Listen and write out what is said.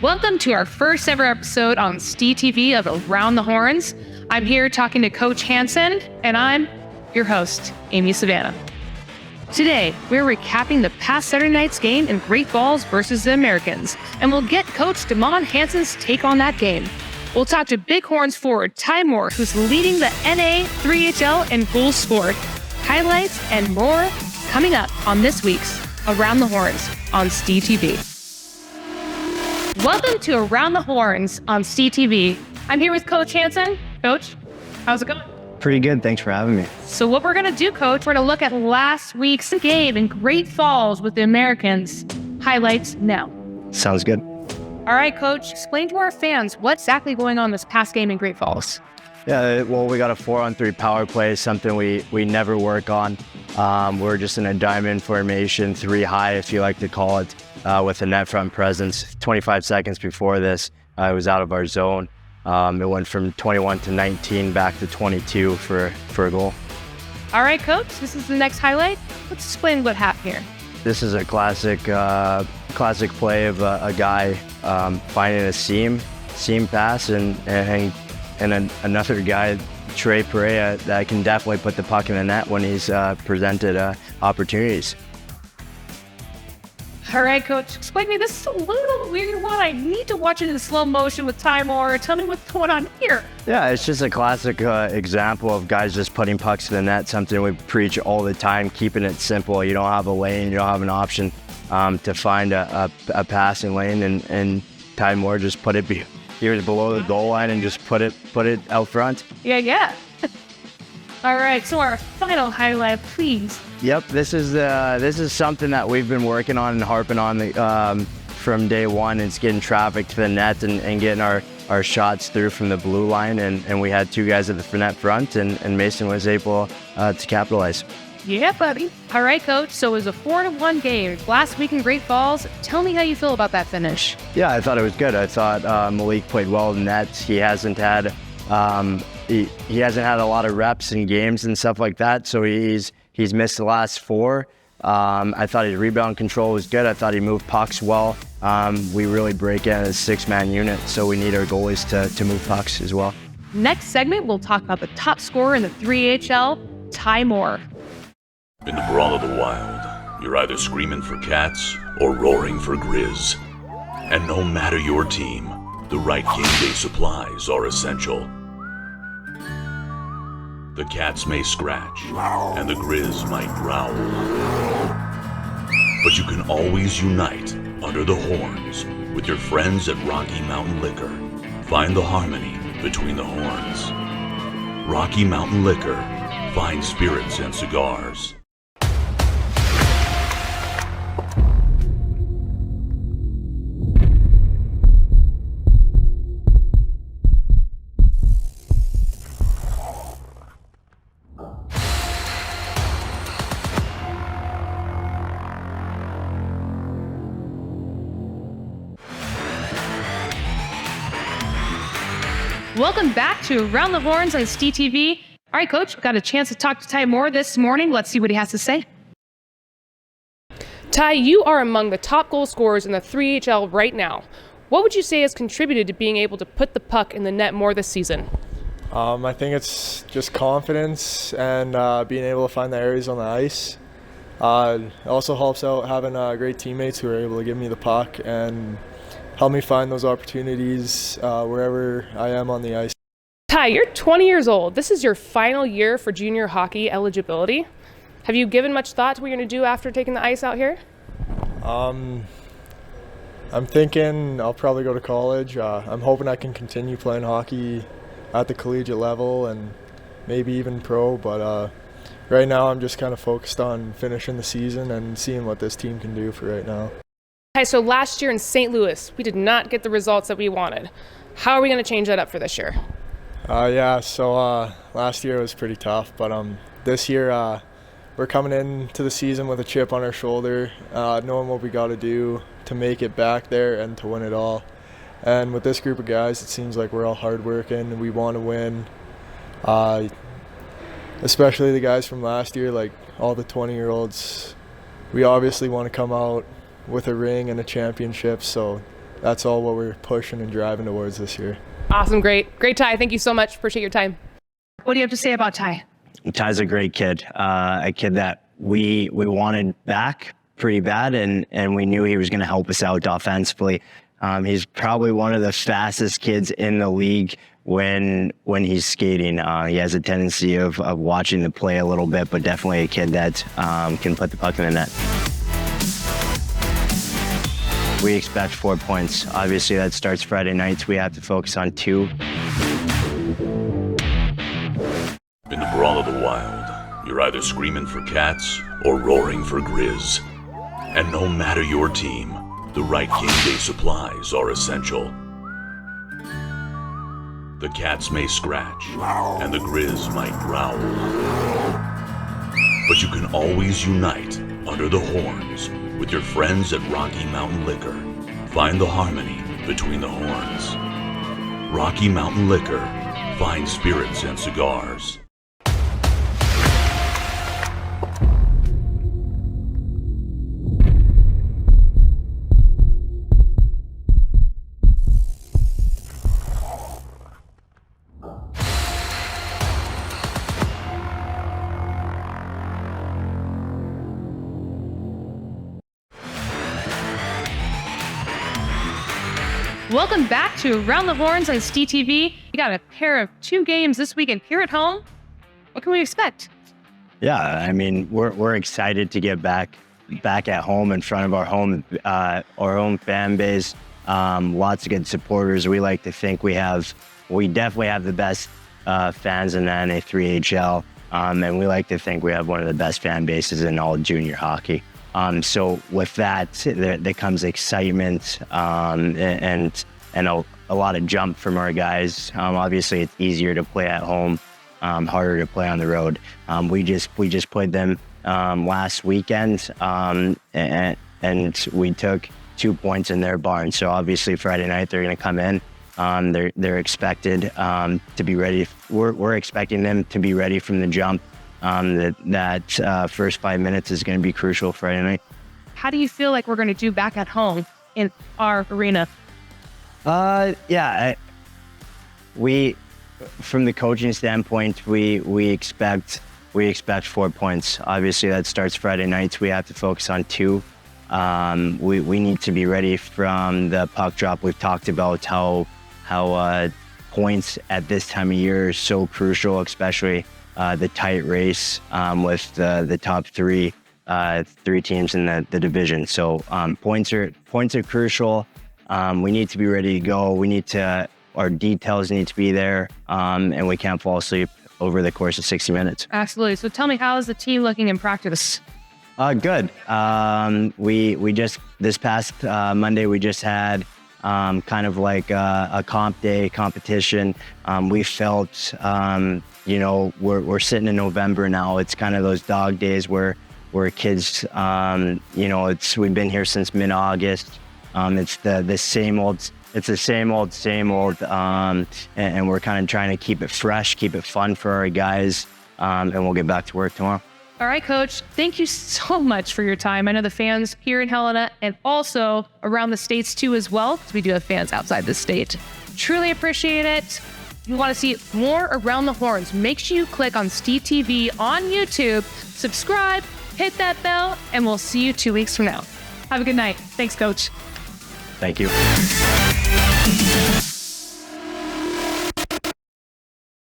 Welcome to our first ever episode on STTV of Around the Horns. I'm here talking to Coach Hansen, and I'm your host, Amy Savannah. Today, we're recapping the past Saturday night's game in Great Falls versus the Americans, and we'll get Coach Damon Hansen's take on that game. We'll talk to Bighorns forward Ty Moore, who's leading the NA 3HL in goals scored. Highlights and more coming up on this week's Around the Horns on STTV. Welcome to Around the Horns on STTV. I'm here with Coach Hansen. Coach, how's it going? Pretty good. Thanks for having me. So what we're going to do, Coach, we're going to look at last week's game in Great Falls with the Americans. Highlights now. Sounds good. All right, Coach, explain to our fans what's exactly going on this past game in Great Falls. Yeah, well, we got a 4-on-3 power play, something we never work on. We're just in a diamond formation, 3 high, if you like to call it, with a net front presence. 25 seconds before this, it was out of our zone. It went from 21 to 19 back to 22 for a goal. All right, Coach, this is the next highlight. Let's explain what happened here. This is a classic play of a guy finding a seam pass and another guy, Trey Perea, that can definitely put the puck in the net when he's presented opportunities. All right, Coach, explain to me. This is a little weird one. I need to watch it in slow motion with Ty Moore. Tell me what's going on here. Yeah, it's just a classic example of guys just putting pucks in the net, something we preach all the time, keeping it simple. You don't have a lane, you don't have an option to find a passing lane, and Ty Moore just put it he was below the goal line and just put it out front. Yeah. All right, so our final highlight, please. Yep, this is something that we've been working on and harping on from day one. It's getting traffic to the net and getting our shots through from the blue line, and we had 2 guys at the net front, and Mason was able to capitalize. Yeah, buddy. All right, Coach, so it was a 4-1 game last week in Great Falls. Tell me how you feel about that finish. Yeah, I thought it was good. I thought Malik played well in the net. He hasn't had he hasn't had a lot of reps in games and stuff like that, so he's missed the last 4. I thought his rebound control was good. I thought he moved pucks well. We really break in as a 6-man unit, so we need our goalies to move pucks as well. Next segment, we'll talk about the top scorer in the 3HL, Ty Moore. In the brawl of the wild, you're either screaming for cats or roaring for grizz. And no matter your team, the right game day supplies are essential. The cats may scratch, and the grizz might growl. But you can always unite under the horns with your friends at Rocky Mountain Liquor. Find the harmony between the horns. Rocky Mountain Liquor, fine spirits and cigars. Welcome back to Around the Horns on STTV. All right, Coach, got a chance to talk to Ty Moore this morning. Let's see what he has to say. Ty, you are among the top goal scorers in the 3HL right now. What would you say has contributed to being able to put the puck in the net more this season? I think it's just confidence and being able to find the areas on the ice. It also helps out having great teammates who are able to give me the puck and help me find those opportunities wherever I am on the ice. Ty, you're 20 years old. This is your final year for junior hockey eligibility. Have you given much thought to what you're going to do after taking the ice out here? I'm thinking I'll probably go to college. I'm hoping I can continue playing hockey at the collegiate level and maybe even pro, but right now I'm just kind of focused on finishing the season and seeing what this team can do for right now. Okay, so last year in St. Louis, we did not get the results that we wanted. How are we going to change that up for this year? So last year was pretty tough, but this year we're coming into the season with a chip on our shoulder, knowing what we got to do to make it back there and to win it all. And with this group of guys, it seems like we're all hardworking and we want to win. Especially the guys from last year, like all the 20-year-olds, we obviously want to come out with a ring and a championship, so that's all what we're pushing and driving towards this year. Awesome, great Ty. Thank you so much. Appreciate your time. What do you have to say about Ty? Ty's a great kid, a kid that we wanted back pretty bad, and we knew he was going to help us out offensively. He's probably one of the fastest kids in the league when he's skating. He has a tendency of watching the play a little bit, but definitely a kid that can put the puck in the net. We expect 4 points. Obviously, that starts Friday nights. We have to focus on 2. In the brawl of the wild, you're either screaming for cats or roaring for grizz. And no matter your team, the right game day supplies are essential. The cats may scratch, and the grizz might growl. But you can always unite under the horns with your friends at Rocky Mountain Liquor. Find the harmony between the horns. Rocky Mountain Liquor, fine spirits and cigars. Welcome back to Around the Horns on STTV. We got a pair of 2 games this weekend here at home. What can we expect? Yeah, I mean, we're excited to get back at home in front of our own fan base. Lots of good supporters. We like to think we definitely have the best fans in the NA3HL, and we like to think we have one of the best fan bases in all junior hockey. So with that, there comes excitement and a lot of jump from our guys. Obviously, it's easier to play at home, harder to play on the road. We just played them last weekend, and we took 2 points in their barn. So obviously, Friday night they're going to come in. They're expected to be ready. We're expecting them to be ready from the jump. That first 5 minutes is going to be crucial Friday night. How do you feel like we're going to do back at home in our arena? We, from the coaching standpoint, we expect 4 points. Obviously, that starts Friday nights. We have to focus on 2. We need to be ready from the puck drop. We've talked about how points at this time of year is so crucial, especially the tight race with the top 3 teams in the division. So points are crucial. We need to be ready to go. Our details need to be there, and we can't fall asleep over the course of 60 minutes. Absolutely. So tell me, how is the team looking in practice? Good. We just, this past Monday, we just had kind of like a comp day competition. We felt, we're sitting in November now. It's kind of those dog days where kids, we've been here since mid-August. It's the same old. It's the same old, and we're kind of trying to keep it fresh, keep it fun for our guys, and we'll get back to work tomorrow. All right, Coach, thank you so much for your time. I know the fans here in Helena and also around the states too as well, because we do have fans outside the state. Truly appreciate it. If you want to see more Around the Horns, make sure you click on STTV on YouTube, subscribe, hit that bell, and we'll see you 2 weeks from now. Have a good night. Thanks, Coach. Thank you.